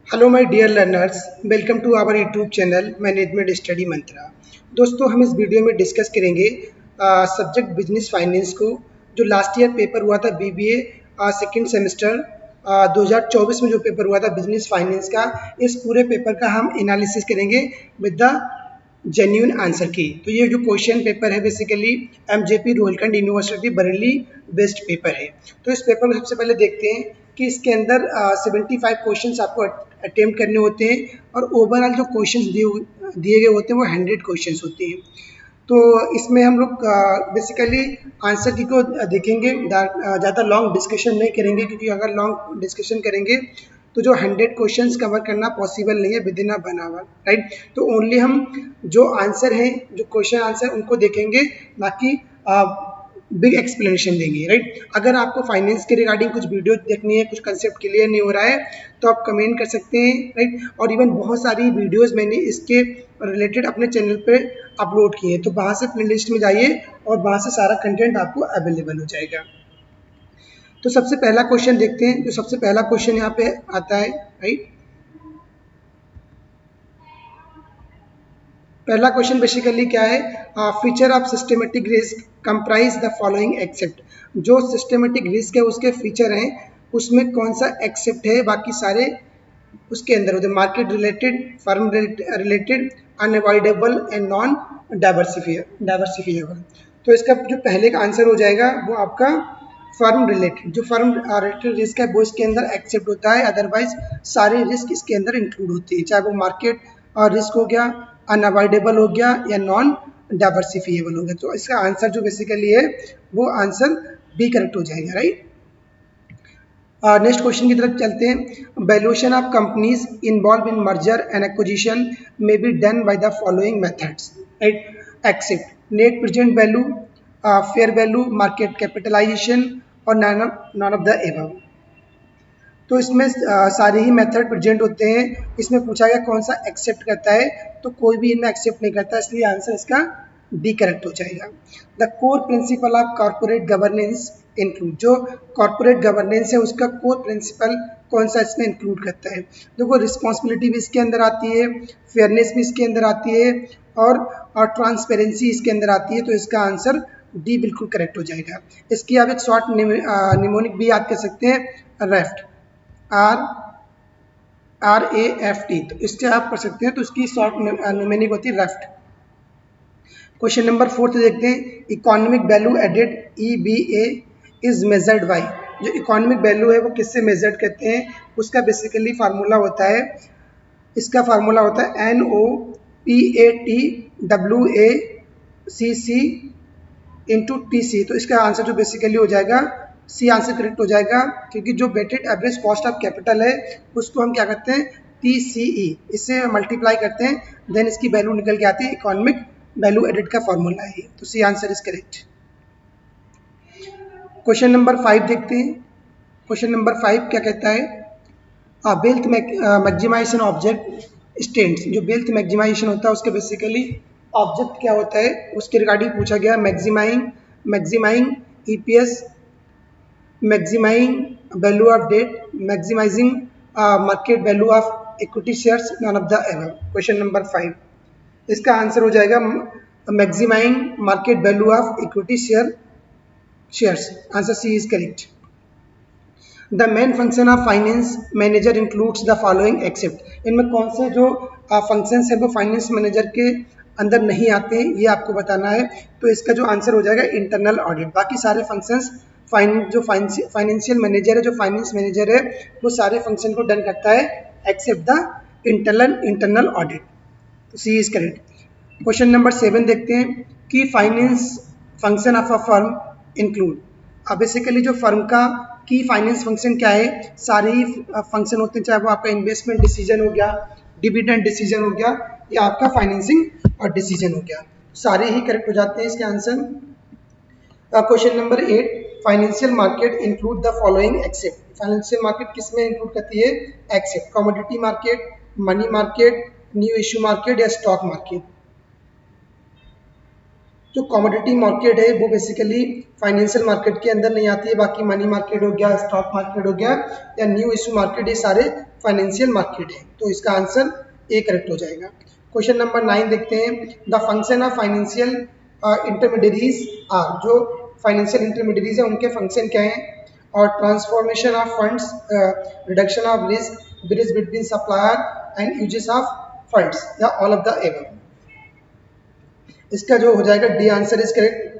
Hello my dear learners, welcome to our YouTube channel management study Mantra. दोस्तों, हम इस video में डिस्कस करेंगे सब्जेक्ट बिजनेस फाइनेंस को, जो लास्ट ईयर पेपर हुआ था बीबीए सेकेंड सेमेस्टर 2024 में जो पेपर हुआ था बिजनेस फाइनेंस का। इस पूरे पेपर का हम एनालिसिस करेंगे विद द जेन्यून आंसर की। तो ये जो क्वेश्चन पेपर है basically MJP Rohilkhand university Bareilly based paper है। तो इस पेपर को सबसे पहले देखते हैं कि इसके अंदर 75 क्वेश्चंस आपको अटेम्प्ट करने होते हैं और ओवरऑल जो क्वेश्चंस दिए गए होते हैं वो 100 क्वेश्चंस होते हैं। तो इसमें हम लोग बेसिकली आंसर की को देखेंगे, ज़्यादा लॉन्ग डिस्कशन नहीं करेंगे, क्योंकि अगर लॉन्ग डिस्कशन करेंगे तो जो 100 क्वेश्चंस कवर करना पॉसिबल नहीं है within a 1 hour, right. तो ओनली हम जो आंसर हैं, जो क्वेश्चन आंसर उनको देखेंगे, ना कि बिग एक्सप्लेनेशन देंगे, राइट। अगर आपको फाइनेंस के रिगार्डिंग कुछ वीडियो देखनी है, कुछ कंसेप्ट क्लियर नहीं हो रहा है, तो आप कमेंट कर सकते हैं, राइट। और इवन बहुत सारी वीडियोस मैंने इसके रिलेटेड अपने चैनल पे अपलोड किए हैं, तो वहाँ से प्लेलिस्ट में जाइए और वहाँ से सारा कंटेंट आपको अवेलेबल हो जाएगा। तो सबसे पहला क्वेश्चन देखते हैं। जो सबसे पहला क्वेश्चन यहाँ पे आता है, राइट। पहला क्वेश्चन बेसिकली क्या है, feature of systematic risk comprise the following accept. जो सिस्टमेटिक रिस्क है उसके फीचर हैं, उसमें कौन सा एक्सेप्ट है, बाकी सारे उसके अंदर होते हैं। Market related, firm related, unavoidable and non diversifiable. तो इसका जो पहले का आंसर हो जाएगा वो आपका फर्म रिलेटेड। जो फर्म रिलेटेड रिस्क है वो इसके अंदर एक्सेप्ट होता है, अदरवाइज सारे रिस्क इसके अंदर इंक्लूड होते हैं, चाहे वो मार्केट रिस्क हो गया, अनअवॉइडेबल हो गया, या नॉन डाइवर्सिफिएबल हो गया। तो इसका आंसर जो बेसिकली है वो आंसर बी करेक्ट हो जाएगा, राइट। नेक्स्ट क्वेश्चन की तरफ चलते हैं। Valuation of companies involve in merger and acquisition may be done by the following methods, right. Except, net present value, fair value, market capitalisation, और none of the above. तो इसमें सारे ही method present होते हैं। इसमें पूछा गया कौन सा एक्सेप्ट करता है, तो कोई भी इनमें एक्सेप्ट नहीं करता, इसलिए आंसर इसका डी करेक्ट हो जाएगा। The core principle of corporate governance include. जो कॉर्पोरेट गवर्नेंस है उसका कोर प्रिंसिपल कौन सा इसमें इंक्लूड करता है। देखो, रिस्पॉन्सिबिलिटी भी इसके अंदर आती है, फेयरनेस भी इसके अंदर आती है, और ट्रांसपेरेंसी इसके अंदर आती है। तो इसका आंसर डी बिल्कुल करेक्ट हो जाएगा। इसकी आप एक शॉर्ट निमोनिक भी याद कर सकते हैं, रेफ्ट, RAFT। तो इससे आप कर सकते हैं, तो इसकी शॉर्ट निमोनिक होती है रेफ्ट। क्वेश्चन नंबर 4 देखते हैं। Economic value added EVA is measured by. जो इकोनॉमिक वैल्यू है वो किससे मेजर्ड करते हैं, उसका बेसिकली फार्मूला होता है, इसका फार्मूला होता है NOPATWACC इंटू TC। तो इसका आंसर जो बेसिकली हो जाएगा सी आंसर करेक्ट हो जाएगा, क्योंकि जो weighted average cost of capital है उसको हम क्या करते हैं, TCE, इससे मल्टीप्लाई करते हैं, देन इसकी वैल्यू निकल के आती है। इकोनॉमिक वैल्यू एडेड का फॉर्मूला है, तो C answer is correct. Question number 5 देखते हैं। क्वेश्चन नंबर 5 क्या कहता है, वेल्थ मैक्सिमाइजेशन ऑब्जेक्ट स्टेट्स। जो वेल्थ मैक्सिमाइजेशन होता है उसके बेसिकली ऑब्जेक्ट क्या होता है उसके रिगार्डिंग पूछा गया। Maximising EPS, maximising value of debt, maximising market value of equity shares, none of the above. Question number 5, इसका आंसर हो जाएगा maximising market value of equity shares. Answer C is correct. The main function of finance manager includes the following except. इनमें कौन से जो functions है वो finance manager के अंदर नहीं आते हैं, ये आपको बताना है। तो इसका जो आंसर हो जाएगा इंटरनल ऑडिट। बाकी सारे फंक्शंस जो फाइनेंशियल मैनेजर है, जो फाइनेंस मैनेजर है, वो सारे फंक्शन को डन करता है एक्सेप्ट द इंटरनल ऑडिट। तो सी इज करेक्ट। क्वेश्चन नंबर 7 देखते हैं कि finance function of a firm include. अब बेसिकली जो फर्म का की फाइनेंस फंक्शन क्या है, सारे ही फंक्शन होते हैं, चाहे वो आपका इन्वेस्टमेंट डिसीजन हो गया, डिविडेंड डिसीजन हो गया, या आपका फाइनेंसिंग और डिसीजन हो गया, सारे ही करेक्ट हो जाते हैं इसके answer. Question number 8, financial market include the following except. Financial market किसमें इंक्लूड करती है, except commodity market, money market, new issue market, या स्टॉक मार्केट। जो कमोडिटी मार्केट है वो बेसिकली फाइनेंशियल मार्केट के अंदर नहीं आती है, बाकी मनी मार्केट हो गया, स्टॉक मार्केट हो गया, या न्यू इश्यू मार्केट, ये सारे फाइनेंशियल मार्केट है, तो इसका आंसर ए करेक्ट हो जाएगा। क्वेश्चन नंबर 9 देखते हैं। The function of financial intermediaries are, जो फाइनेंशियल इंटरमीडियरीज है उनके फंक्शन क्या हैं, और transformation of funds, reduction of risk, bridge between supplier and uses of funds, या ऑल ऑफ द एबव। इसका जो हो जाएगा डी आंसर इज करेक्ट,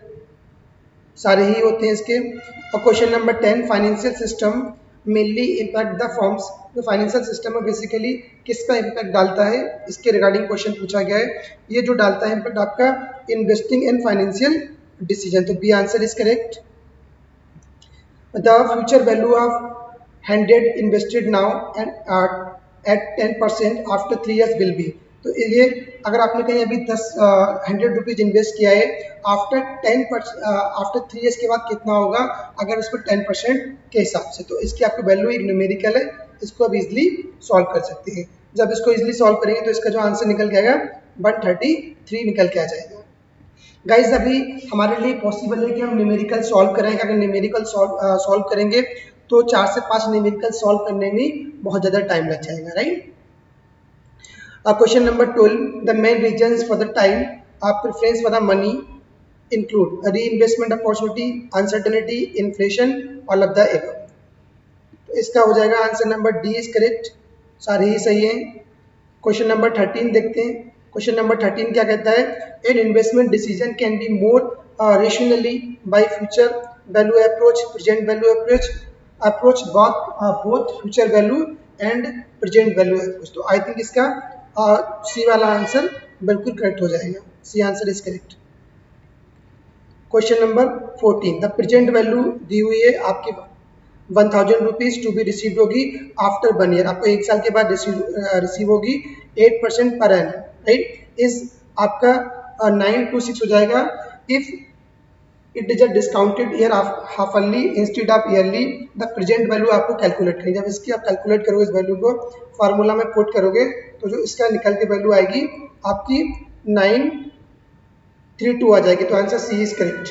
सारे ही होते हैं इसके। और question number 10, financial system mainly impact the forms, जो फाइनेंशियल सिस्टम में बेसिकली किस पर इम्पैक्ट डालता है, इसके रिगार्डिंग क्वेश्चन पूछा गया है। ये जो डालता है इम्पैक्ट आपका इन्वेस्टिंग एंड फाइनेंशियल डिसीजन, तो B answer is correct. The future value of 100 invested now and at 10% after 3 years will be, तो ये अगर आपने कहीं अभी 100 रुपीज़ इन्वेस्ट किया है, आफ्टर 3 years के बाद कितना होगा अगर उस पर 10% के हिसाब से, तो इसकी आपकी वैल्यू एक न्यूमेरिकल है, इसको आप इजीली सॉल्व कर सकते हैं। जब इसको इजीली सॉल्व करेंगे तो इसका जो आंसर निकल के आएगा 133 निकल के आ जाएगा। गाइज अभी हमारे लिए पॉसिबल है कि हम न्यूमेरिकल सॉल्व करेंगे, अगर न्यूमेरिकल सॉल्व करेंगे तो 4 से 5 न्यूमेरिकल सॉल्व करने में बहुत ज़्यादा टाइम लग जाएगा, right. Question number 12, the main reasons for the time of preference for the money include a reinvestment opportunity, uncertainty, inflation, all of the above। तो इसका हो जाएगा answer number D is correct, सारे ही सही हैं। क्वेश्चन नंबर 13 देखते हैं। Question number 13 क्या कहता है, an investment decision can be more rationally by future value approach, present value approach both future value and present value approach. तो आई थिंक इसका सी वाला आंसर बिल्कुल करेक्ट हो जाएगा, C answer is correct. Question number 14, the present value दी हुई है आपकी 1000 रुपीज टू बी रिसीव होगी आफ्टर 1 year, आपको 1 साल के बाद रिसीव होगी 8% पर एनम, राइट। इस आपका 9 to 6 हो जाएगा if it is a discounted year halfly instead of yearly. The present value आपको कैलकुलेट करनी, जब इसकी आप कैलकुलेट करोगे इस वैल्यू को फार्मूला में पुट करोगे तो जो इसका निकल के वैल्यू आएगी आपकी 932 आ जाएगी, तो answer C is correct.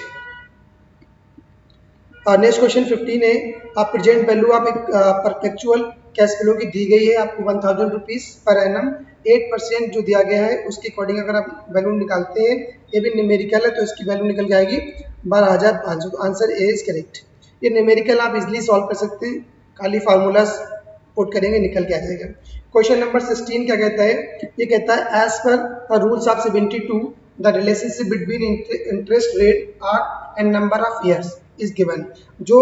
Next question 15 है, आप प्रेजेंट वैल्यू आप एक परपेचुअल कैश फ्लो की दी गई है आपको 1000 रुपीज़ पर एनम, 8% जो दिया गया है उसके अकॉर्डिंग अगर आप वैल्यू निकालते हैं, ये भी न्यूमेरिकल है तो इसकी वैल्यू निकल जाएगी 12500, तो आंसर ए इज करेक्ट। ये न्यूमेरिकल आप इजीली सॉल्व कर सकते हैं, खाली फार्मूलाज पुट करेंगे निकल के आ जाएगा। क्वेश्चन नंबर 16 क्या कहता है, ये कहता है as per rules of 72 the relationship between interest rate R and number of years is given. जो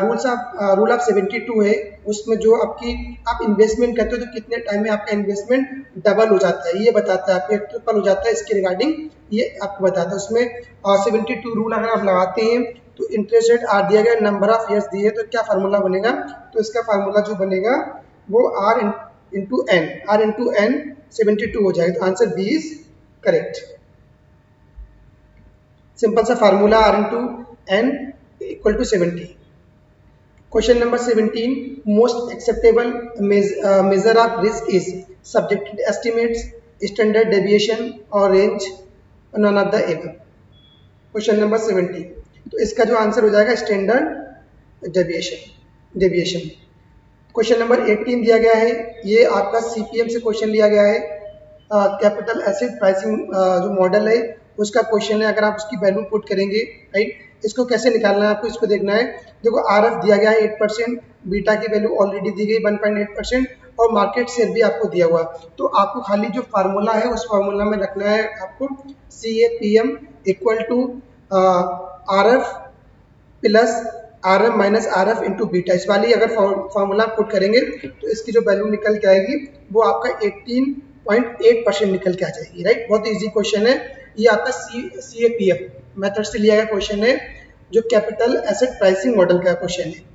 रूल ऑफ 72 है उसमें जो आपकी आप इन्वेस्टमेंट करते हो तो कितने टाइम में आपका इन्वेस्टमेंट डबल हो जाता है ये बताता है, आपका ट्रिपल हो जाता है, इसके रिगार्डिंग ये आपको बताता है। उसमें 72 रूल अगर आप लगाते हैं तो इंटरेस्ट रेट आर दिया गया, नंबर ऑफ ईयर्स दिए, तो क्या फार्मूला बनेगा, तो इसका फार्मूला जो बनेगा वो आर इंटू एन 72 हो जाएगा, तो answer B is correct. Simple सा formula R into N equal to 70। Question number 17, most acceptable measure of risk is subjected estimates, standard deviation और range, none of the above. Question number 17, तो इसका जो answer हो जाएगा standard deviation. Question number 18 दिया गया है, ये आपका सीपीएम से क्वेश्चन लिया गया है, कैपिटल एसेट प्राइसिंग जो मॉडल है उसका क्वेश्चन है, अगर आप उसकी वैल्यू पुट करेंगे, राइट, इसको कैसे निकालना है आपको इसको देखना है। देखो आरएफ दिया गया है 8%, बीटा की वैल्यू ऑलरेडी दी गई 1.8% और मार्केट शेयर भी आपको दिया हुआ, तो आपको खाली जो फार्मूला है उस फार्मूला में रखना है आपको CAPM equal to RF plus RM minus RF into beta. इस वाली अगर फार्मूला पुट करेंगे तो इसकी जो वैल्यू निकल के आएगी वो आपका 18.8% निकल के आ जाएगी, राइट। बहुत इजी क्वेश्चन है, ये आपका CAPM मेथड से लिया गया क्वेश्चन है जो कैपिटल एसेट प्राइसिंग मॉडल का क्वेश्चन है।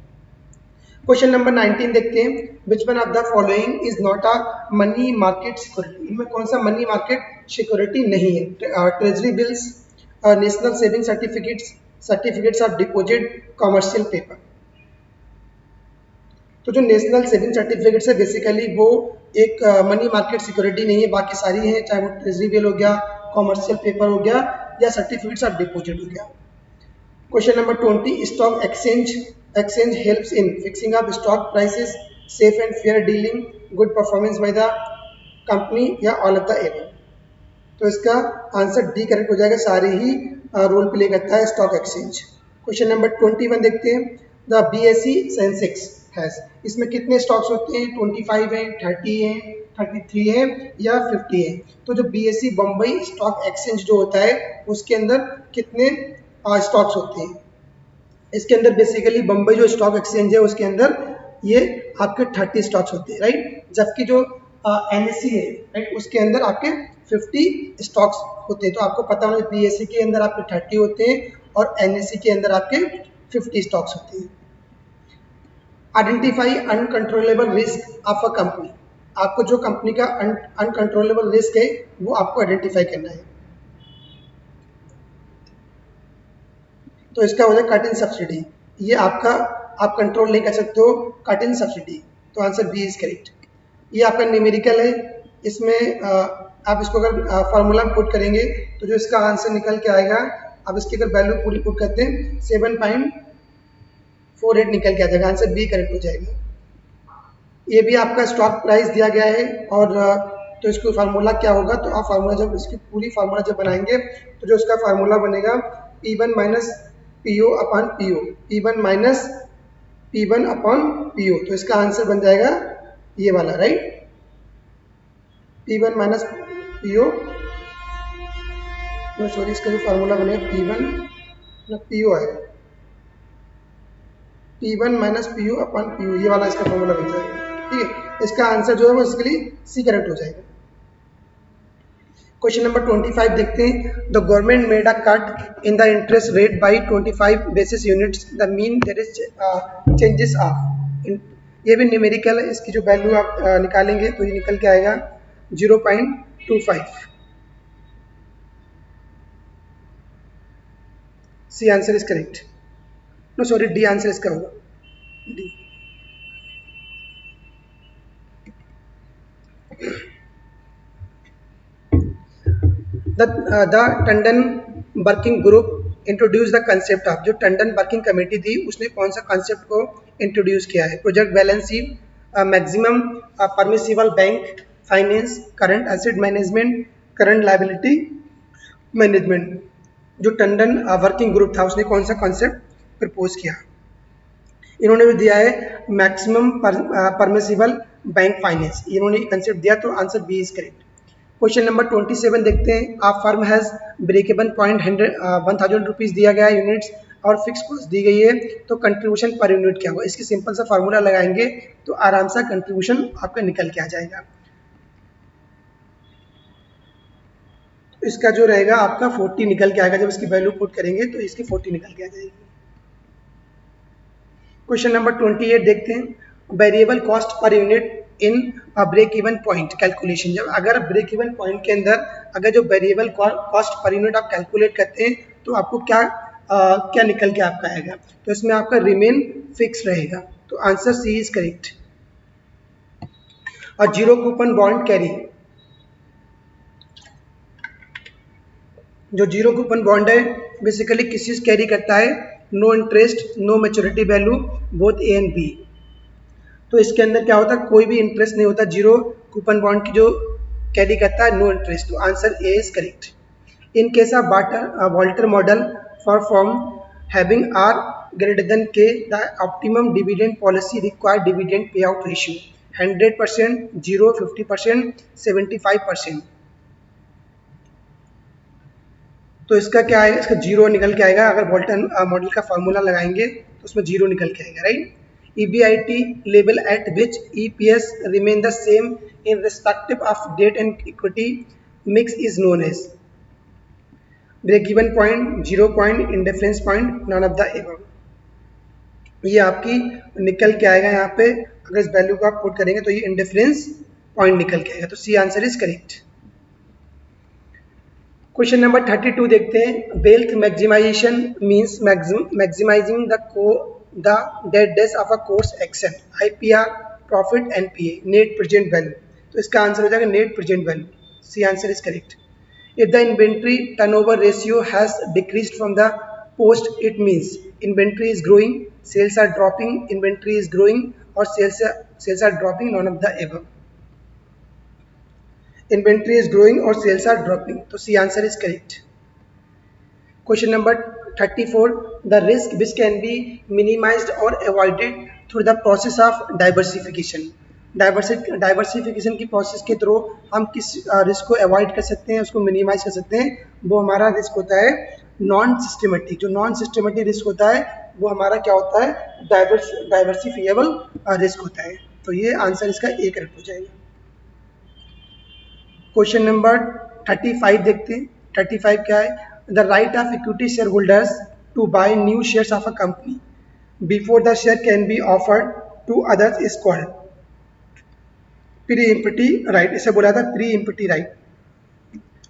क्वेश्चन नंबर 19 देखते हैं, which one of the following is not a money market security, इनमें कौन सा मनी मार्केट सिक्योरिटी नहीं है, treasury bills, national saving certificates of deposit, commercial paper. तो जो नेशनल सेविंग सर्टिफिकेट्स है बेसिकली वो एक मनी मार्केट सिक्योरिटी नहीं है, बाकी सारी हैं, चाहे वो ट्रेजरी बिल हो गया, कॉमर्शियल पेपर हो गया या सर्टिफिकेट्स ऑफ डिपॉजिट हो गया। Question number 20, stock exchange helps in fixing of stock prices safe and fair dealing, good performance by the company या ऑल ऑफ द एबव। तो इसका आंसर डी करेक्ट हो जाएगा, सारे ही रोल प्ले करता है स्टॉक एक्सचेंज। क्वेश्चन नंबर 21 देखते हैं। द BSE सेंसेक्स हैज, इसमें कितने स्टॉक्स होते हैं? 25 है, 30 है, 33 है या 50 है? तो जो BSE बम्बई स्टॉक एक्सचेंज जो होता है उसके अंदर कितने स्टॉक्स होते हैं? इसके अंदर बेसिकली बम्बई जो स्टॉक एक्सचेंज है उसके अंदर ये आपके 30 स्टॉक्स होते हैं, राइट। जबकि जो NSE है, राइट, उसके अंदर आपके 50 स्टॉक्स होते हैं। तो आपको पता होना BSE के अंदर आपके 30 होते हैं और NSE के अंदर आपके 50 स्टॉक्स होते हैं। Identify uncontrollable risk of a company, आपको जो कंपनी का अनकंट्रोलेबल रिस्क है वो आपको आइडेंटिफाई करना है। तो इसका हो जाए कट इन सब्सिडी, ये आपका आप कंट्रोल नहीं कर सकते हो कट इन सब्सिडी, तो आंसर बी इज करेक्ट। ये आपका न्यूमेरिकल है, इसमें आप इसको अगर फार्मूला पुट करेंगे तो जो इसका आंसर निकल के आएगा, आप इसकी अगर वैल्यू पूरी पुट करते हैं 7.48 निकल के आ जाएगा, आंसर बी करेक्ट हो जाएगा। ये भी आपका स्टॉक प्राइस दिया गया है और तो इसको फार्मूला क्या होगा, तो आप फार्मूला जब इसकी पूरी फार्मूला जब बनाएंगे तो जो उसका फार्मूला बनेगा P1 minus PO upon PO, P1 minus P1 upon PO, तो इसका आंसर बन जाएगा ये वाला, right. P1 minus PO, sorry, इसका जो फार्मूला बनेगा P1 PO है, P1 minus PO upon PO, ये वाला इसका फार्मूला बन जाएगा, ठीक है। इसका आंसर जो है वो इसके लिए सी करेक्ट हो जाएगा। क्वेश्चन नंबर 25 देखते हैं। The government made a cut in the interest rate by 25 basis units, the mean there is changes of, ये भी न्यूमेरिकल है, इसकी जो वैल्यू आप निकालेंगे तो ये निकल के आएगा 0.25। C answer is correct, no sorry, D answer इसका होगा, D. The Tandon working group introduce the concept of, जो टंडन वर्किंग कमेटी थी उसने कौन सा कंसेप्ट को इंट्रोड्यूस किया है? Project balance sheet, maximum permissible bank finance, current asset management, current liability management. जो टंडन वर्किंग ग्रुप था उसने कौन सा कॉन्सेप्ट प्रपोज किया? इन्होंने भी दिया है मैक्सिमम परमिसिबल बैंक फाइनेंस, इन्होंने कंसेप्ट दिया, तो answer B is correct. Question number 27 देखते हैं। A firm has break even point 1000 rupees दिया गया है यूनिट्स और फिक्स कॉस्ट दी गई है, तो कंट्रीब्यूशन पर यूनिट क्या होगा? इसकी सिंपल सा फार्मूला लगाएंगे तो आराम से कंट्रीब्यूशन आपका निकल के आ जाएगा। तो इसका जो रहेगा आपका 40 निकल के आएगा, जब इसकी वैल्यू पुट करेंगे तो इसकी 40 निकल के आ जाएगी। क्वेश्चन नंबर 28 देखते हैं। Variable cost per unit in break even point calculation, जब अगर ब्रेक इवन पॉइंट के अंदर अगर जो वेरिएबल कॉस्ट पर यूनिट आप कैलकुलेट करते हैं तो आपको क्या निकल के आपका आएगा? तो इसमें आपका रिमेन फिक्स रहेगा, तो आंसर सी इज करेक्ट। और जीरो कूपन बॉन्ड कैरी, जो जीरो कूपन बॉन्ड है बेसिकली किस चीज कैरी करता है? No interest, no maturity value, both A and B. तो इसके अंदर क्या होता है? कोई भी इंटरेस्ट नहीं होता, जीरो कूपन बॉन्ड की जो कैरी करता है नो इंटरेस्ट, तो answer A is correct. In case of Walter model for firm having R greater than K, the optimum dividend policy require dividend pay out ratio 100%, 0, 50%, 75%। तो इसका क्या है? इसका जीरो निकल के आएगा, अगर वॉल्टन मॉडल का फॉर्मूला लगाएंगे तो उसमें जीरो निकल के आएगा, right. EBIT level at which EPS remain the same in respective of debt and equity mix is known as break even point, zero point, indifference point, none of the above। ये आपकी निकल के आएगा यहाँ पे, अगर इस वैल्यू को आप पुट करेंगे तो ये इंडिफरेंस पॉइंट निकल के आएगा, तो C answer is correct. Question number 32 देखते हैं। Wealth maximisation means maximising the debt days of a course action, IPR, profit, NPA, net present value. तो इसका आंसर हो जाएगा net present value, C answer is correct. If the inventory turnover ratio has decreased from the past, it means inventory is growing, sales are dropping, inventory is growing और sales are dropping, none of the above. Inventory is growing और sales are dropping, तो C answer is correct. Question number 34. The risk which can be minimized or avoided through the process of diversification. Diversification की process के through हम किस risk को avoid कर सकते हैं, उसको मिनिमाइज कर सकते हैं, वो हमारा रिस्क होता है नॉन सिस्टमेटिक। जो नॉन सिस्टमेटिक रिस्क होता है वो हमारा क्या होता है, डाइवर्सिफिएबल रिस्क होता है। तो ये आंसर इसका ए करेक्ट हो जाएगा। क्वेश्चन नंबर 35 देखते हैं। 35 क्या है, the right of equity shareholders to buy new shares of a company before the share can be offered to others is called preemptive right. इसे बोला था preemptive right.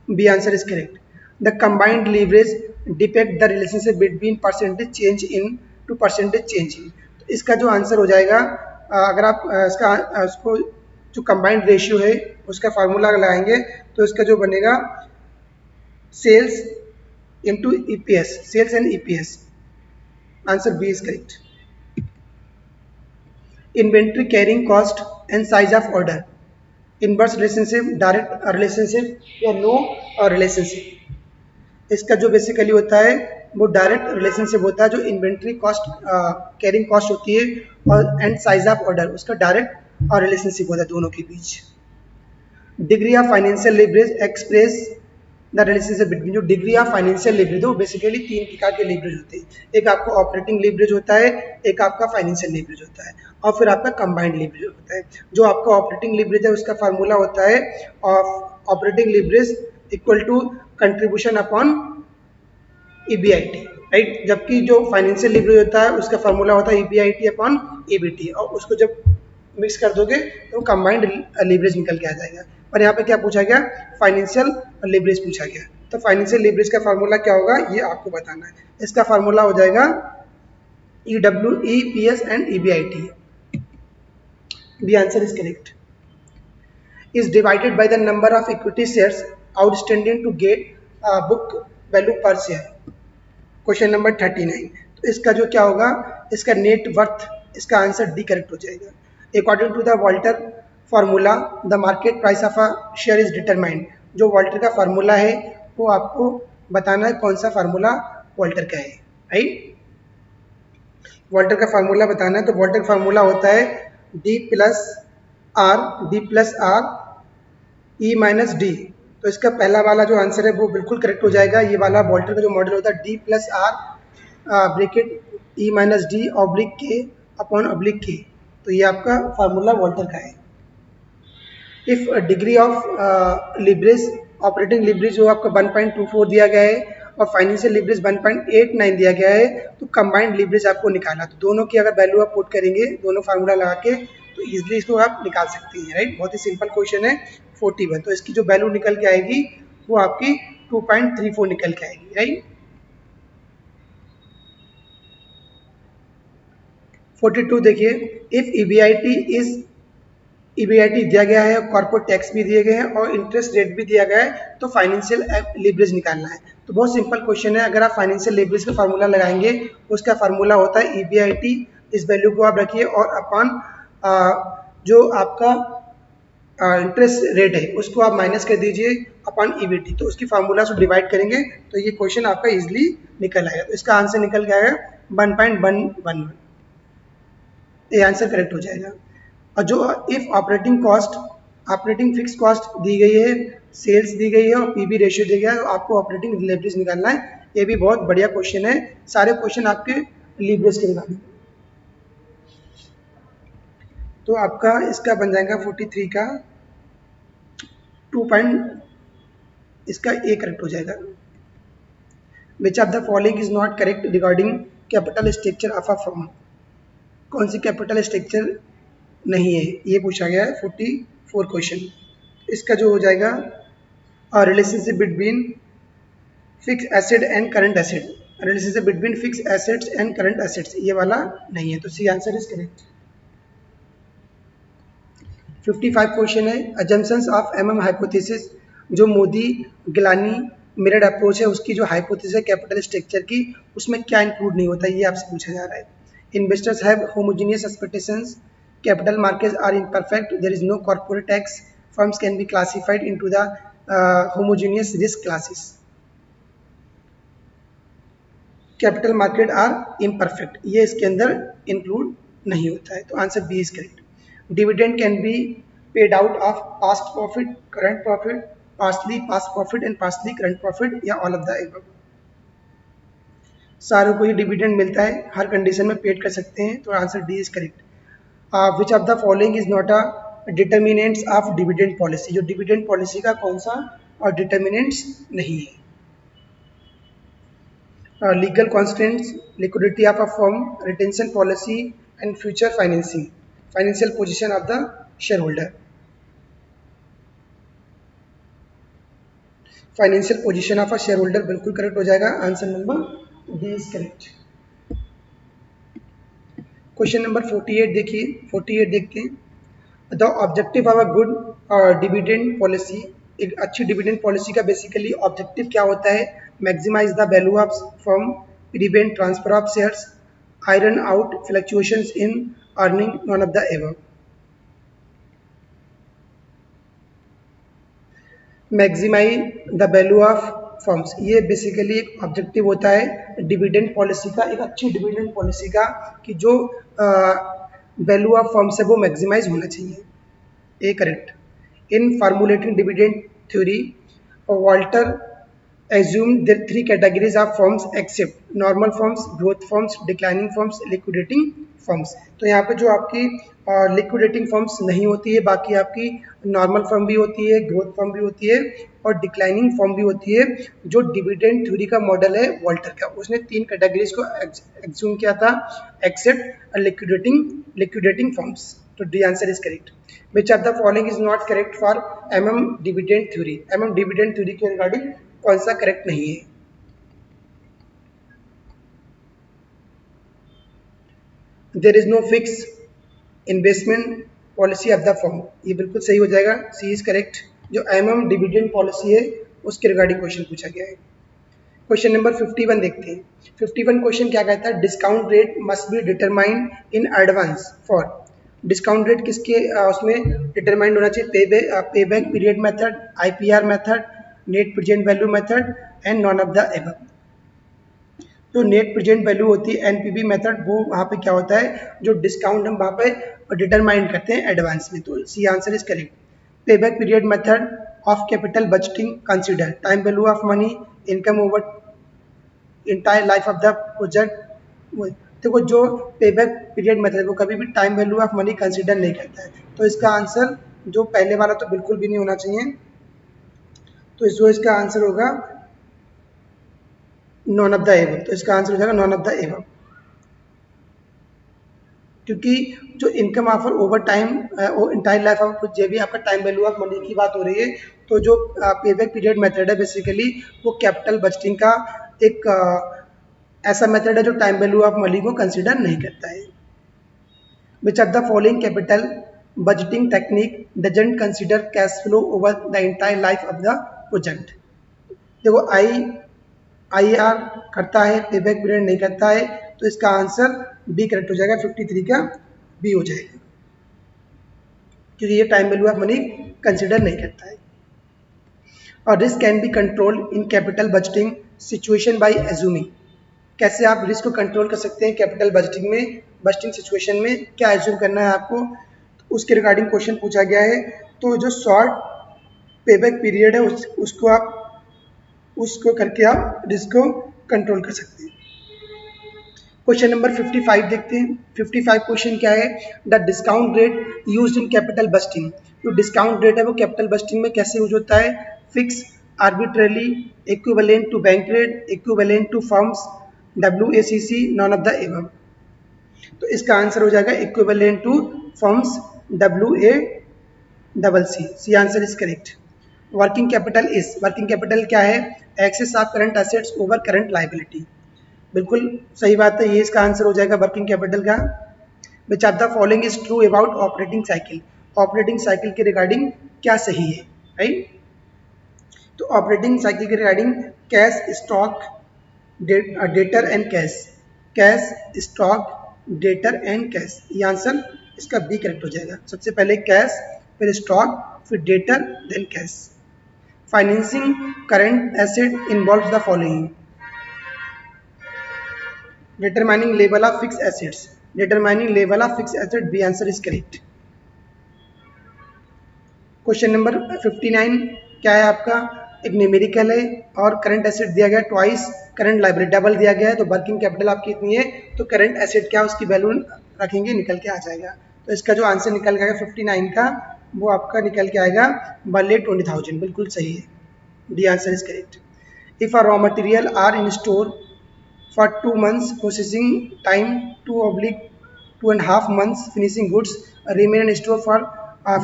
B answer is correct. The combined leverage depict the relationship between percentage change in to percentage change in. तो इसका जो answer हो जाएगा, अगर आप उसको जो कंबाइंड रेशियो है उसका फार्मूला लगाएंगे तो इसका जो बनेगा sales into EPS, sales and EPS. Answer B is correct. Inventory carrying cost and size of order, inverse relationship, direct relationship या नो रिलेशनशिप। इसका जो बेसिकली होता है वो डायरेक्ट रिलेशनशिप होता है, जो इन्वेंट्री कॉस्ट कैरिंग कॉस्ट होती है और एंड साइज ऑफ ऑर्डर उसका डायरेक्ट और रिलेशनशिप होता है दोनों के बीच। Degree of financial leverage express the relationship between. जो डिग्री ऑफ फाइनेंशियल लिवरेज हो बेसिकली तीन प्रकार के लिवरेज होते हैं, एक आपका ऑपरेटिंग लिवरेज होता है, एक आपका फाइनेंशियल लिवरेज होता है और फिर आपका कंबाइंड लिवरेज होता है। जो आपका ऑपरेटिंग लिवरेज है उसका फार्मूला होता है operating leverage equal to contribution upon EBIT, right. जबकि जो फाइनेंशियल लिवरेज होता है उसका फार्मूला होता है ईबीआईटी अपॉन ईबीटी, और उसको जब मिक्स कर दोगे तो कंबाइंड लिवरेज निकल के आ जाएगा। और यहाँ पे क्या पूछा गया, फाइनेंशियल लिवरेज पूछा गया। तो फाइनेंशियल लिवरेज का फार्मूला क्या होगा ये आपको बताना है। इसका फार्मूला हो जाएगा EW, EPS and EBIT। B answer is correct. Is divided by the number of equity shares outstanding to get book value per share. Question number 39। तो इसका जो क्या होगा, इसका नेट वर्थ, इसका आंसर डी करेक्ट हो जाएगा। According to the Walter formula the market price of a share is determined. जो वॉल्टर का फार्मूला है वो आपको बताना है कौन सा फार्मूला वॉल्टर का है, राइट। वॉल्टर का फार्मूला बताना है तो वॉल्टर फार्मूला होता है D plus R E minus D. तो इसका पहला वाला जो आंसर है वो बिल्कुल करेक्ट हो जाएगा। ये वाला वॉल्टर का जो मॉडल होता है D plus R bracket E minus D oblique K upon oblique K. तो ये आपका फार्मूला वॉल्टर का है। If degree of leverage, operating leverage जो आपका 1.24 दिया गया है और फाइनेंशियल लिवरेज 1.89 दिया गया है, तो कंबाइंड लिवरेज आपको निकालना। तो दोनों की अगर वैल्यू आप पुट करेंगे दोनों फार्मूला लगा के तो इजीली इसको आप निकाल सकते हैं, राइट। बहुत ही सिंपल क्वेश्चन है। 41, तो इसकी जो वैल्यू निकल के आएगी वो आपकी 2.34 निकल के आएगी, राइट। 42 देखिए, इफ ईबीआईटी दिया गया है, कॉर्पोरेट टैक्स भी दिए गए हैं और इंटरेस्ट रेट भी दिया गया है, तो फाइनेंशियल लिवरेज निकालना है। तो बहुत सिंपल क्वेश्चन है। अगर आप फाइनेंशियल लिवरेज का फार्मूला लगाएंगे उसका फार्मूला होता है ईबीआईटी, इस वैल्यू को आप रखिए और अपॉन जो आपका इंटरेस्ट रेट है उसको आप माइनस कर दीजिए अपॉन ईबीटी। तो उसकी फार्मूला से डिवाइड करेंगे तो ये क्वेश्चन आपका इजीली निकल आएगा। तो इसका आंसर निकल के आएगा 1.111। ये आंसर करेक्ट हो जाएगा। और जो इफ ऑपरेटिंग फिक्स कॉस्ट दी गई है, सेल्स दी गई है और पीबी रेशियो दिया गया है, तो आपको ऑपरेटिंग लिवरेज निकालना है। ये भी बहुत बढ़िया क्वेश्चन है। सारे क्वेश्चन आपके लिवरेज के रिगार्डिंग। तो आपका इसका बन जाएगा 43 का 2. इसका ए करेक्ट हो जाएगा। Which of the following is not correct regarding capital structure of a firm. कौन सी कैपिटल स्ट्रक्चर नहीं है ये पूछा गया है 44 क्वेश्चन। इसका जो हो जाएगा relationship between fix asset and current asset, relationship between fix assets and current assets, ये वाला नहीं है। तो C answer is correct. 55 question है, अजम्पशंस ऑफ एमएम हाइपोथेसिस। जो मोदी गिलानी मेरिट अप्रोच है उसकी जो हाइपोथेसिस है कैपिटल स्ट्रक्चर की, उसमें क्या इंक्लूड नहीं होता ये आपसे पूछा जा रहा है। Investors have homogeneous expectations capital markets are imperfect, there is no corporate tax, firms can be classified into the homogeneous risk classes. Capital market are imperfect, ये इसके अंदर इंक्लूड नहीं होता है, तो answer B is correct. Dividend can be paid out of past profit, current profit, partly past profit and partly current profit, या all of the above. सारों को ही डिविडेंड मिलता है, हर कंडीशन में पेड कर सकते हैं, तो answer D is correct. Which of the following is not a determinants of dividend policy, जो डिविडेंड पॉलिसी का कौन सा और डिटर्मिनेंट्स नहीं है। Legal constraints, liquidity of a firm, retention policy, and future financing, financial position of the shareholder. Financial position of a shareholder बिल्कुल correct हो जाएगा, answer number D is correct. Question number 48 देखिए, 48 देखते हैं। The objective of a good dividend policy, एक अच्छी dividend policy का basically objective क्या होता है? Maximize the value of firm, prevent transfer of shares, iron out fluctuations in earning, none of the above. Maximize the value of firms, ये basically एक objective होता है डिविडेंड पॉलिसी का, एक अच्छी डिविडेंड पॉलिसी का, कि जो वैल्यू ऑफ फर्म्स है वो मैक्सिमाइज होना चाहिए। A correct. In formulating dividend theory, Walter assumed there are three categories of firms except normal firms, growth firms, declining firms, liquidating firms। तो यहाँ पे जो आपकी liquidating firms नहीं होती है, बाकी आपकी normal firm भी होती है, growth firm भी होती है और declining firm भी होती है। जो dividend theory का मॉडल है वॉल्टर का, उसने तीन कैटेगरीज को assume किया था, except liquidating firms। तो D answer is correct. Which of the following is not correct for MM dividend theory? MM dividend theory के रिगार्डिंग कौन सा करेक्ट नहीं है? There is no fix investment policy of the firm, ये बिल्कुल सही हो जाएगा, सी इज करेक्ट। जो MM डिविडेंड पॉलिसी है उसके रिगार्डिंग क्वेश्चन पूछा गया है। क्वेश्चन नंबर 51 देखते हैं। 51 क्वेश्चन क्या कहता है? Discount rate must be determined in advance for, discount rate किसके उसमें डिटरमाइंड होना चाहिए? पे back period method, IPR method, net present value method and non of the above. जो नेट प्रेजेंट वैल्यू होती है NPV मेथड, वो वहाँ पे क्या होता है, जो डिस्काउंट हम वहाँ पे डिटरमाइन करते हैं एडवांस में, तो सी आंसर इज करेक्ट। पे back period method of capital budgeting consider time value of money, income over entire life of the project. देखो जो पे बैक पीरियड मेथड वो कभी भी time value of money consider नहीं करता है, तो इसका आंसर जो पहले वाला तो बिल्कुल भी नहीं होना चाहिए, तो जो इसका आंसर होगा नॉन ऑफ द एबव। तो इसका आंसर हो जाएगा नॉन ऑफ द एबव, क्योंकि जो income offer over time entire life of जो भी आपका टाइम वैल्यू ऑफ मनी की बात हो रही है, तो जो पेबैक पीरियड मेथड है बेसिकली वो कैपिटल बजटिंग का एक ऐसा मेथड है जो टाइम वैल्यू ऑफ मनी को कंसिडर नहीं करता है। विच of the following capital budgeting technique doesn't consider cash flow over the entire life of the project? देखो IR करता है, पेबैक पीरियड नहीं करता है, तो इसका आंसर बी करेक्ट हो जाएगा, 53 का बी हो जाएगा, क्योंकि ये time value of money consider नहीं करता है। और risk can be control in capital budgeting situation bye assuming, कैसे आप रिस्क को कंट्रोल कर सकते हैं कैपिटल बजटिंग में, बजटिंग सिचुएशन में क्या एज्यूम करना है आपको, तो उसके रिगार्डिंग क्वेश्चन पूछा गया है। तो जो शॉर्ट पेबैक पीरियड है उसको करके आप रिस्क को कंट्रोल कर सकते हैं। क्वेश्चन नंबर 55 देखते हैं। 55 क्वेश्चन क्या है? The discount rate used in capital budgeting, जो डिस्काउंट रेट है वो कैपिटल बस्टिंग में कैसे यूज होता है? Fix, arbitrarily, equivalent to bank rate, equivalent to firms, WACC, none of the above. तो इसका आंसर हो जाएगा equivalent to firms, WACC, C answer is correct. Working capital is, working capital क्या है? Excess of current assets over current liability, बिल्कुल सही बात है, ये इसका आंसर हो जाएगा वर्किंग कैपिटल का। Which of the following is true about operating cycle, operating cycle के रिगार्डिंग क्या सही है, राइट? तो ऑपरेटिंग साइकिल के regarding cash, stock, debtor and cash, cash, stock, debtor and cash, ये आंसर इसका बी करेक्ट हो जाएगा। सबसे पहले कैश, फिर स्टॉक, फिर debtor, then cash. Financing current asset involves the following, determining label of fixed assets, determining label of fixed asset, B answer is correct। Question number 59 क्या है आपका, एक न्यूमेरिकल है और करंट एसेट दिया गया ट्वाइस, करंट लाइबिलिटी डबल दिया गया है, तो वर्किंग कैपिटल आपकी इतनी है, तो करंट एसेट क्या उसकी वैल्यू रखेंगे, निकल के आ जाएगा। तो इसका जो आंसर निकल के आएगा 59 का, वो आपका निकल के आएगा 1,20,000, बिल्कुल सही है, D answer is correct. If a raw material are in store for 2 months, processing time 2/2.5 months, finishing goods remain in store for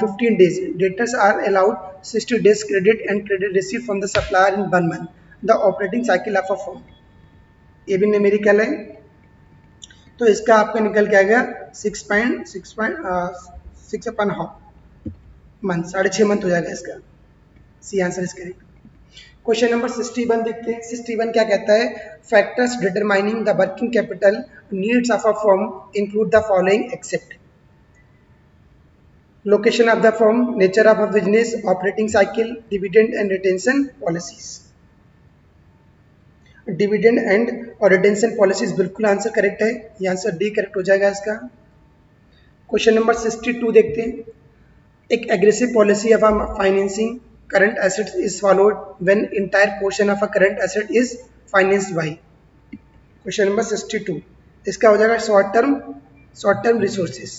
15 days, debtors are allowed 60 days credit and credit received from the supplier in 1 month, the operating cycle of a firm, ये भी numerical है, तो इसका आपका निकल के आएगा 6.6 month, 6.5 month हो जाएगा इसका, C answer is correct. Question number 61 देखते हैं। 61 क्या कहता है, factors determining the working capital needs of a firm include the following except, location of the firm, nature of a business, operating cycle, dividend and retention policies. Dividend and और retention policies बिल्कुल answer correct है, ये answer D correct हो जाएगा इसका। Question number 62 देखते हैं। एक aggressive policy of financing current assets is followed when entire portion of a current asset is financed by, question number 62, इसका हो जाएगा short term resources,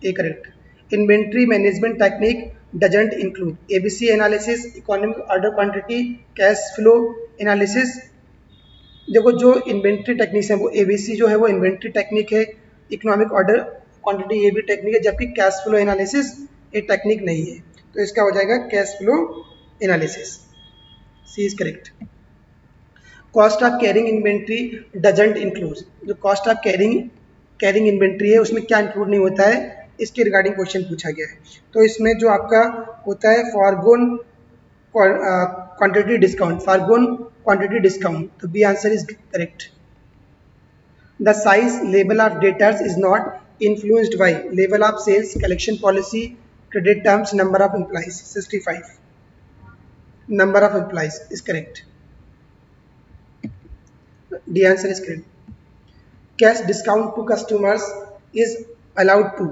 A correct. Inventory management technique doesn't include ABC analysis, economic order quantity, cash flow analysis. देखो जो inventory techniques है वो ABC जो है वो इन्वेंट्री टेक्निक है, इकोनॉमिक ऑर्डर क्वांटिटी ये भी टेक्निक है, जबकि कैश फ्लो एनालिसिस ये टेक्निक नहीं है, तो इसका हो जाएगा cash flow analysis, C is correct. Cost of carrying inventory doesn't include, जो कॉस्ट ऑफ कैरिंग इन्वेंट्री है उसमें क्या इंक्लूड नहीं होता है, इसके रिगार्डिंग क्वेश्चन पूछा गया है। तो इसमें जो आपका होता है forgone quantity discount, forgone quantity discount, तो B answer is correct. The size level of debtors is not influenced by level of sales, collection policy, credit terms, number of employees, 65, number of employees is correct, the answer is correct। cash discount to customers is allowed to,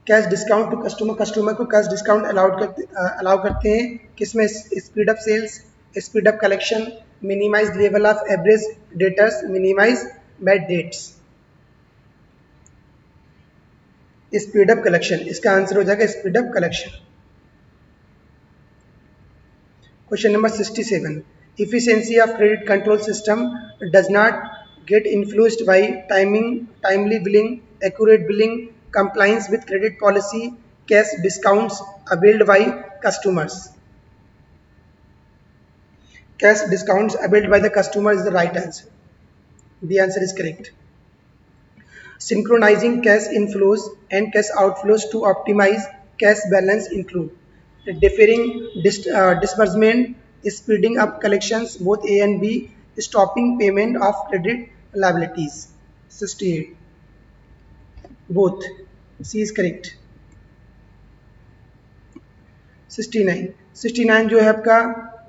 cash discount to customer को cash discount allow करते हैं किसमें, speed up sales, speed up collection, minimize level of average debtors, minimize bad debts, speed up collection, इसका answer हो जाएगा speed up collection. Question number 67, efficiency of credit control system does not get influenced by timely billing, accurate billing, compliance with credit policy, cash discounts availed by customers. Cash discounts availed by the customer is the right answer, the answer is correct. Synchronizing cash inflows and cash outflows to optimize cash balance include deferring disbursement, speeding up collections, both A and B, stopping payment of credit liabilities, 68, both, C is correct। 69 जो है आपका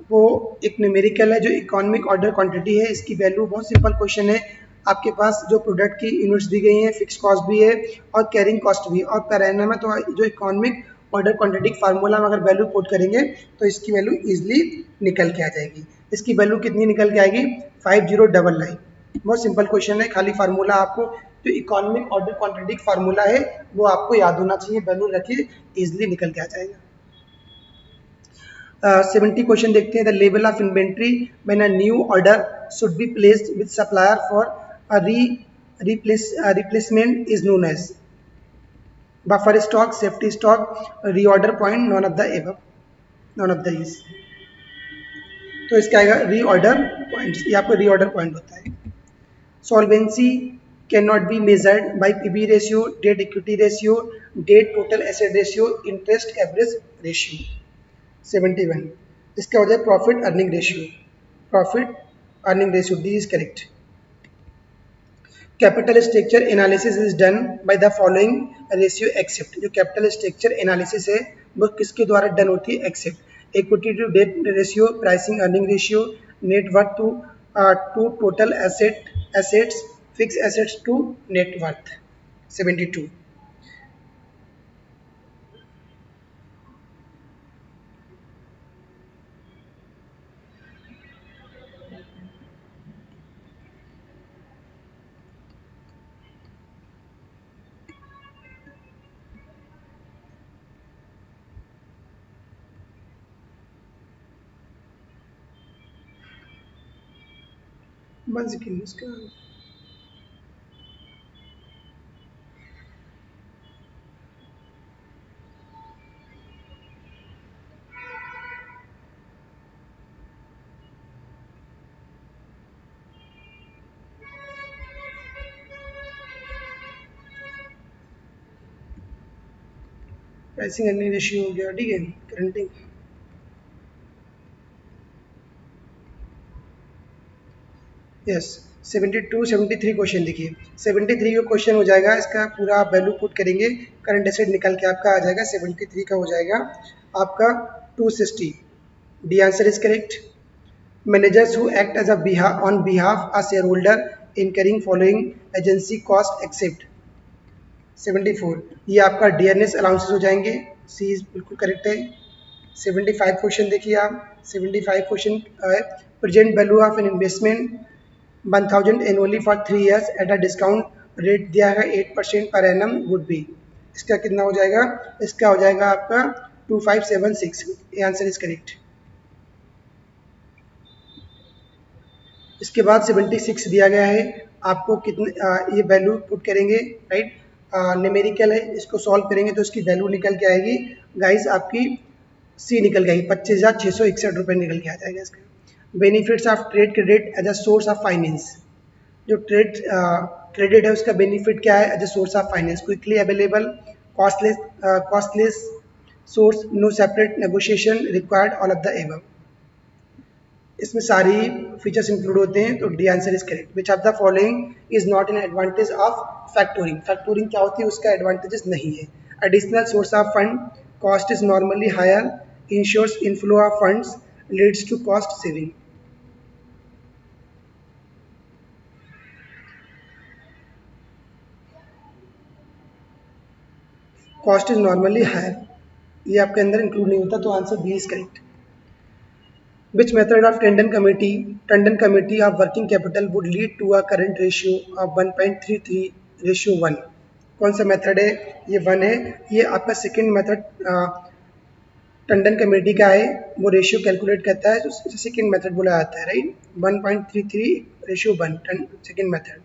वो एक numerical है जो economic order quantity है, इसकी value बहुत सिंपल क्वेश्चन है, आपके पास जो प्रोडक्ट की यूनिट्स दी गई हैं, फिक्स कॉस्ट भी है और कैरिंग कॉस्ट भी है और पर एनम है, तो जो इकोनॉमिक ऑर्डर क्वांटिटी फार्मूला में अगर वैल्यू पुट करेंगे तो इसकी वैल्यू इजीली निकल के आ जाएगी। इसकी वैल्यू कितनी निकल के आएगी, 5099, बहुत सिंपल क्वेश्चन है, खाली फार्मूला आपको जो इकोनॉमिक ऑर्डर क्वांटिटी फार्मूला है वो आपको याद होना चाहिए, वैल्यू रखिए इजिली निकल के आ जाएगा। 70 क्वेश्चन देखते हैं। The level of inventory when a new order should be placed with supplier for a replacement is known as buffer stock, safety stock, reorder point, none of the above, none of these। तो इसका आएगा reorder points, ये आपका reorder point होता है। Solvency can not be measured by PB ratio, debt equity ratio, debt total asset ratio, interest average ratio, 71, इसका हो जाए profit earning ratio, profit earning ratio, D is correct. Capital structure analysis is done by the following ratio except. जो capital structure analysis है वो किसके द्वारा done होती है? Except. Equity to debt ratio, pricing earning ratio, net worth to total assets, fix assets to net worth. 72। One second इसका pricing earning ratio हो गया, ठीक है। करंटिंग यस। 72 73 क्वेश्चन देखिए। 73 का क्वेश्चन हो जाएगा, इसका पूरा आप वैल्यू पुट करेंगे, करंट एसेट निकल के आपका आ जाएगा। 73 का हो जाएगा आपका 260। D answer is correct. Managers who act as on behalf a shareholder incurring following agency cost except. 74 ये आपका डियरनेस अलाउंसेस हो जाएंगे। सी इज बिल्कुल करेक्ट है। 75 क्वेश्चन देखिए आप। 75 question present value of an investment 1000 annually for 3 years at a discount rate दिया है 8% पर एनम वुड बी। इसका कितना हो जाएगा? इसका हो जाएगा आपका 2576। ये आंसर इज करेक्ट। इसके बाद 76 दिया गया है आपको कितने ये वैल्यू पुट करेंगे, राइट। न्यूमेरिकल है, इसको सॉल्व करेंगे तो इसकी वैल्यू निकल के आएगी गाइस आपकी सी निकल गई 25,661 रुपये निकल के आ जाएगा इसका। Benefits of trade credit as a source of finance. जो ट्रेड क्रेडिट है उसका बेनिफिट क्या है? As a source of finance, quickly available, costless source, no separate negotiation required, all of the above. इसमें सारी फीचर्स इंक्लूड होते हैं, तो D answer is correct. Which of the following is not an advantage of factoring. Factoring क्या होती है? उसका advantages नहीं है। Additional source of fund, cost is normally higher, ensures inflow of funds, leads to cost saving. Cost is normally higher, ये आपके अंदर include नहीं होता, तो answer B is correct. Which method of Tandon Committee of Working Capital would lead to a current ratio of 1.33:1? कौन सा method है? ये 1 है। ये आपका सेकेंड मेथड टंडन कमेटी का है, वो रेशियो कैलकुलेट करता है, तो सेकेंड मेथड बोला जाता है, राइट। 1.33:1 second method.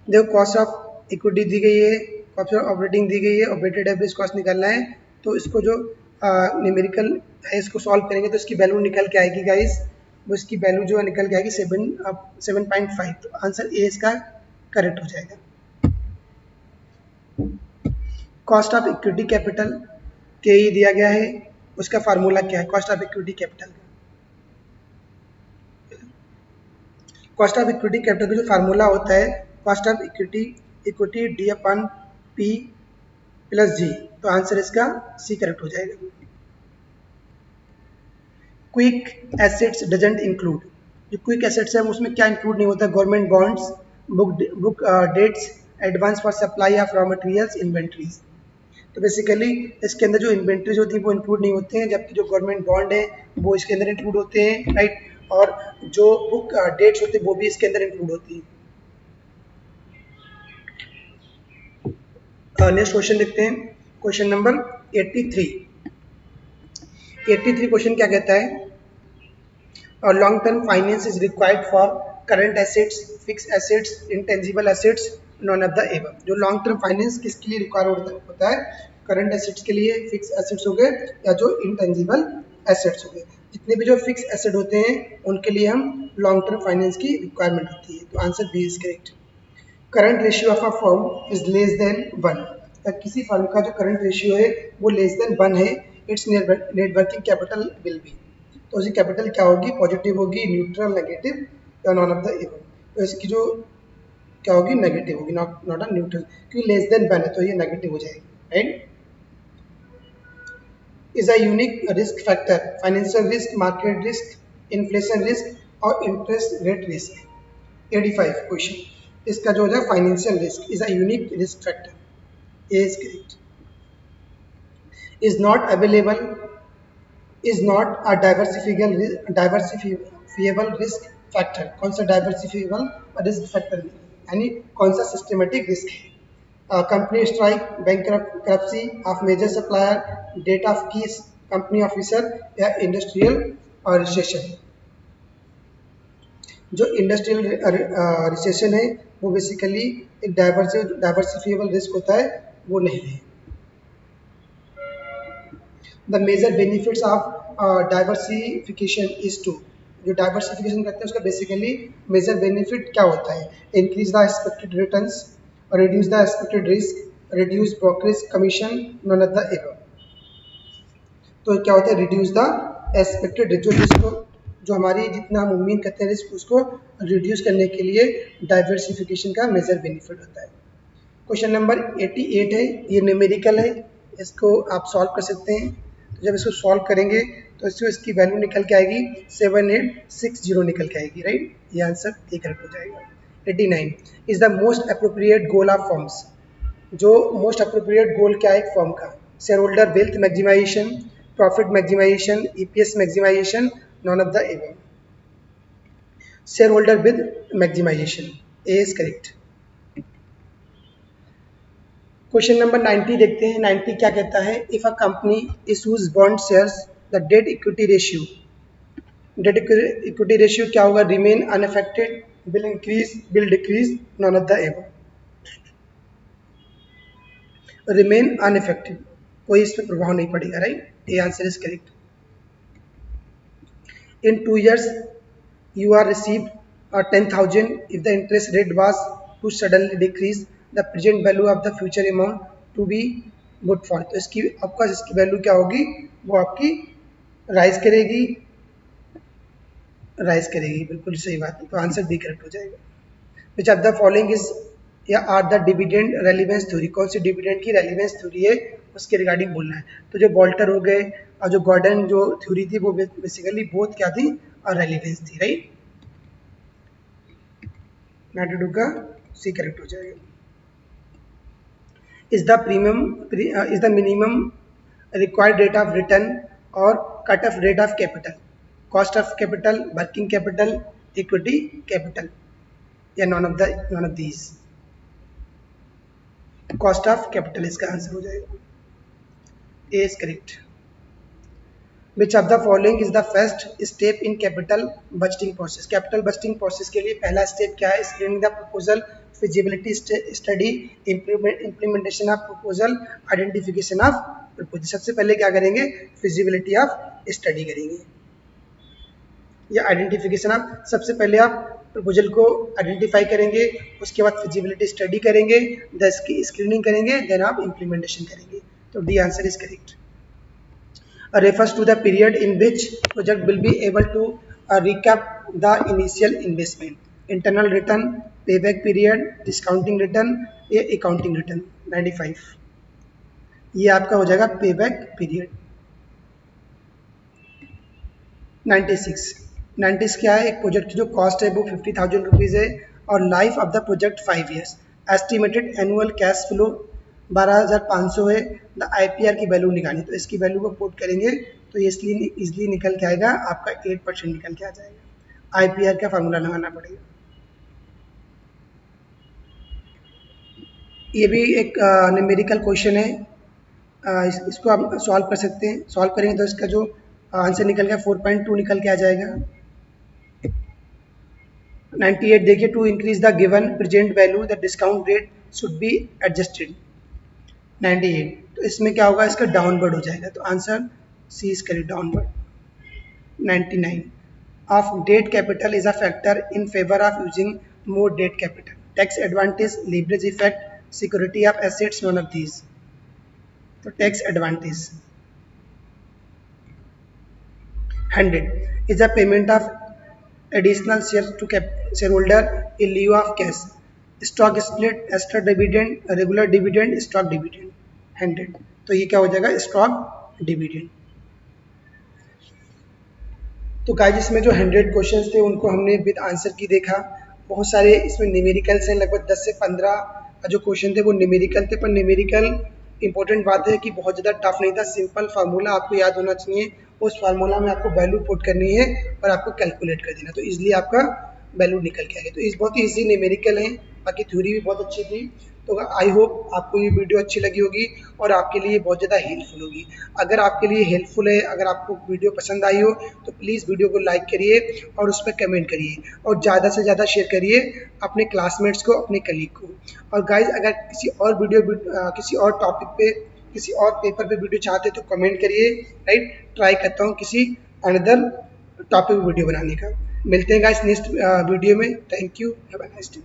देखो कॉस्ट ऑफ इक्विटी दी गई है, कॉस्ट ऑफ ऑपरेटिंग दी गई है और वेटेड एवरेज कॉस्ट निकालना है। तो इसको जो न्यूमेरिकल है इसको सॉल्व करेंगे तो इसकी वैल्यू निकल के आएगी गाइस, वो इसकी वैल्यू जो है निकल के आएगी 7.5। तो आंसर ए इसका करेक्ट हो जाएगा। कॉस्ट ऑफ इक्विटी कैपिटल के ही दिया गया है, उसका फार्मूला क्या है कॉस्ट ऑफ इक्विटी कैपिटल का? कॉस्ट ऑफ इक्विटी कैपिटल का जो फार्मूला होता है, cost of equity equity D upon P plus G. तो आंसर इसका सी करेक्ट हो जाएगा। Quick assets doesn't include. जो क्विक एसेट्स है उसमें क्या इंक्लूड नहीं होता? Government bonds, book debts, advance for supply of raw materials, inventories. तो बेसिकली इसके अंदर जो इन्वेंट्रीज होती है वो इंक्लूड नहीं होते हैं, जबकि जो गवर्नमेंट बॉन्ड है वो इसके अंदर इंक्लूड होते हैं, राइट। और जो बुक डेट्स होते हैं वो भी इसके अंदर इंक्लूड होती हैं। नेक्स्ट क्वेश्चन देखते हैं, क्वेश्चन नंबर 83। 83 क्वेश्चन क्या कहता है? Long term finance is required for current assets, fix assets, intangible assets, none of the above. जो लॉन्ग टर्म फाइनेंस किसके लिए रिक्वायर होता है? करंट एसेट्स के लिए, फिक्स एसेट्स हो गए या जो इंटेंजिबल एसेट्स हो गए। जितने भी जो फिक्स एसेट होते हैं उनके लिए हम लॉन्ग टर्म फाइनेंस की रिक्वायरमेंट होती है, तो answer B is correct. Current ratio of a firm is less than 1। किसी फर्म का जो करंट रेशियो है वो लेस देन 1 है, it's net working capital will be. तो उसकी कैपिटल क्या होगी? पॉजिटिव होगी, न्यूट्रल, नेगेटिव या नॉन ऑफ द एबव। तो इसकी जो क्या होगी, नेगेटिव होगी, नॉट नॉट अ न्यूट्रल, क्योंकि लेस देन वन है तो ये नेगेटिव हो जाएगी, right. Is a unique risk factor, financial risk, market risk, inflation risk और इंटरेस्ट रेट रिस्क। 85 क्वेश्चन, इसका जो है financial risk is a unique risk factor, A is correct. Is not available, is not a diversifiable risk factor, कौन सा diversifiable risk factor, यानी कौन सा systematic risk है। Company strike, bankruptcy of major supplier, death of key company officer या industrial recession. जो industrial recession है वो बेसिकली एक डाइवर्सिफिएबल रिस्क होता है, वो नहीं है। The major benefits of diversification is to, जो डाइवर्सिफिकेशन करते हैं उसका बेसिकली मेजर बेनिफिट क्या होता है, increase the expected returns, reduce the expected risk, reduce brokerage commission, none of the above. तो क्या होता है, रिड्यूस द एक्सपेक्टेड रिस्क, जो रिस्क को, जो हमारी जितना हम उम्मीद करते हैं रिस्क, उसको रिड्यूस करने के लिए डाइवर्सिफिकेशन का मेजर बेनिफिट होता है। क्वेश्चन नंबर 88 है, ये न्यूमेरिकल है, इसको आप सॉल्व कर सकते हैं। तो जब इसको सॉल्व करेंगे तो इसकी वैल्यू निकल के आएगी 7860 निकल के आएगी, राइट। ये आंसर ए करेक्ट हो जाएगा। 89 is the most appropriate goal of firms, जो मोस्ट अप्रोप्रिएट गोल क्या है एक फर्म का, shareholder wealth maximization, profit maximization, EPS maximization, none of the above. Shareholder with maximization, A is correct. Question number 90 देखते हैं। 90 क्या कहता है, if a company issues bond shares, the debt equity ratio, debt equity ratio क्या होगा, remain unaffected, will increase, will decrease, non of the above. Remain unaffected, कोई इस पर प्रभाव नहीं पड़ेगा, right. A answer is correct. in 2 years you are received 10,000, if the interest rate was to suddenly decrease, the present value of the future amount to be good for, तो इसकी आपका इसकी वैल्यू क्या होगी, वो आपकी राइज करेगी, rise करेगी, बिल्कुल सही बात है। तो आंसर बी करेक्ट हो जाएगा। Which of the following is या are the dividend relevance theory, कौन सी डिविडेंड की रेलिवेंस थ्योरी है उसके रिगार्डिंग बोलना है। तो जो वॉल्टर हो गए और जो गॉर्डन जो थ्योरी थी वो बेसिकली बोथ क्या थी, और रेलिवेंस थी, राइट। 92 का सी करेक्ट हो जाएगा। Is the premium is the minimum required rate of return और cut off rate of capital, cost of capital, working capital, equity capital, या none of these. Cost of capital इसका answer हो जाएगा, A is correct. Which of the following is the first step in capital budgeting process, capital budgeting process के लिए पहला स्टेप क्या है, screening the proposal, feasibility study, implementation of proposal, identification of proposal. सबसे पहले क्या करेंगे, फिजिबिलिटी ऑफ स्टडी करेंगे या आइडेंटिफिकेशन ऑफ, सबसे पहले आप प्रपोजल को आइडेंटिफाई करेंगे, उसके बाद फिजिबिलिटी स्टडी करेंगे, देन इसकी स्क्रीनिंग करेंगे, देन आप इम्प्लीमेंटेशन करेंगे। तो D answer is correct. Refers to the period in which project will be able to recap the initial investment, internal return, payback period, discounting return, या accounting return। 95 ये आपका हो जाएगा payback period। 96 क्या है, एक प्रोजेक्ट की जो कॉस्ट है वो 50,000 रुपीज़ है और life of the project 5 years, estimated annual cash flow 12,500 है, द आईपीआर की वैल्यू निकाली, तो इसकी वैल्यू को पुट करेंगे तो ये इसलिए इजली निकल के आएगा, आपका 8% निकल के आ जाएगा। आईपीआर का फार्मूला लगाना पड़ेगा। ये भी एक न्यूमेरिकल क्वेश्चन है, इसको आप सॉल्व कर सकते हैं। सॉल्व करेंगे तो इसका जो आंसर निकल गया 4.2 निकल के आ जाएगा। 98 देखिए, to increase the given present value the discount rate should be adjusted. 98 तो इसमें क्या होगा, इसका डाउनवर्ड हो जाएगा, तो answer C is correct, downward. 99 of debt capital is a factor in favour of using more debt capital, tax advantage, leverage effect, security of assets, none of these. तो tax advantage. 100 is a payment of additional shares to shareholder in lieu of cash, stock split, extra dividend, regular dividend, stock dividend, 100। तो ये क्या हो जाएगा, stock dividend. तो guys इसमें जो 100 questions थे उनको हमने विद आंसर की देखा। बहुत सारे इसमें न्यूमेरिकल्स हैं, लगभग 10 से 15 जो क्वेश्चन थे वो न्यूमेरिकल थे, पर न्यूमेरिकल इंपॉर्टेंट बात है कि बहुत ज़्यादा टफ नहीं था, सिंपल फार्मूला आपको याद होना चाहिए, उस फार्मूला में आपको वैल्यू पुट करनी है और आपको कैलकुलेट कर देना, तो ईजिली आपका वैल्यू निकल के आएगी। तो इस बहुत ही ईजी न्यूमेरिकल है, बाकी थ्योरी भी बहुत अच्छी थी। तो आई होप आपको ये वीडियो अच्छी लगी होगी और आपके लिए बहुत ज़्यादा हेल्पफुल होगी। अगर आपके लिए हेल्पफुल है, अगर आपको वीडियो पसंद आई हो तो प्लीज़ वीडियो को लाइक करिए और उस पर कमेंट करिए और ज़्यादा से ज़्यादा शेयर करिए अपने क्लासमेट्स को, अपने कलीग को। और गाइज अगर किसी और किसी और टॉपिक पे, किसी और पेपर पे वीडियो चाहते तो कमेंट करिए, राइट। ट्राई करता हूँ किसी अनदर टॉपिक वीडियो बनाने का। मिलते हैं गाइस नेक्स्ट वीडियो में। Thank you, have a nice day.